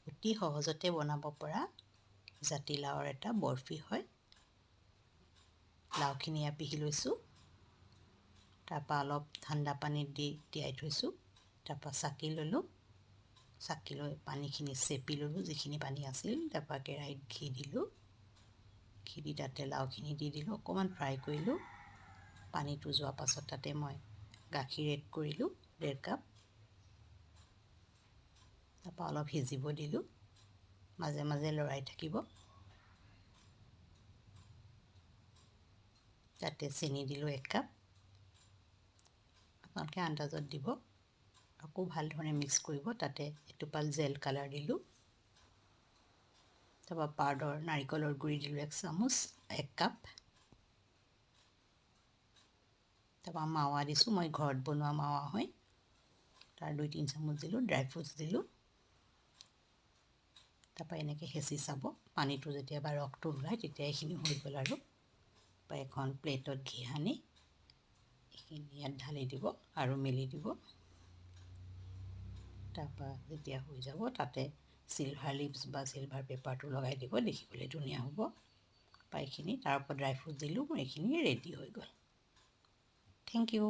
অতি সহজতে বনাব পৰা জাতিলাওৰ এটা বৰফি হয়। লাওখিনি পিহি লৈছোঁ, তাৰপৰা অলপ ঠাণ্ডা পানীত দি তিয়াই থৈছোঁ, তাৰপৰা চাকি ল'লোঁ, চাকি লৈ পানীখিনি চেপি ল'লোঁ যিখিনি পানী আছিল, তাৰপৰা কেৰাহীত ঘি দিলোঁ, ঘি দি তাতে লাওখিনি দি দিলোঁ, অকণমান ফ্ৰাই কৰিলোঁ। পানীটো যোৱাৰ পাছত তাতে মই গাখীৰ এড কৰিলোঁ 1.5 কাপ, তাৰপৰা অলপ সিজিব দিলোঁ, মাজে মাজে লৰাই থাকিব। তাতে চেনি দিলোঁ 1 কাপ, আপোনালোকে আন্দাজত দিব। আকৌ ভালধৰণে মিক্স কৰিব। তাতে এটোপাল জেল কালাৰ দিলোঁ, তাৰপৰা পাউডাৰ নাৰিকলৰ গুড়ি দিলোঁ 1 চামুচ, 1 কাপ, তাৰপৰা মাৱা দিছোঁ, মই ঘৰত বনোৱা মাৱা হয়, তাৰ 2-3 চামুচ দিলোঁ, ড্ৰাই ফ্ৰুটছ দিলোঁ, তাৰপৰা এনেকৈ হেঁচি চাব। পানীটো যেতিয়া ৰসটো ওলায় তেতিয়া এইখিনি হৈ গ'ল আৰু। তাৰপৰা এখন প্লেটত ঘি সানি এইখিনি ইয়াত ঢালি দিব আৰু মেলি দিব। তাৰপৰা যেতিয়া হৈ যাব তাতে চিলভাৰ লিপছ বা চিলভাৰ পেপাৰটো লগাই দিব, দেখিবলৈ ধুনীয়া হ'ব। তাৰপৰা এইখিনি তাৰ ওপৰত ড্ৰাই ফ্ৰুট দিলোঁ, মোৰ এইখিনি ৰেডি হৈ গ'ল। Thank U.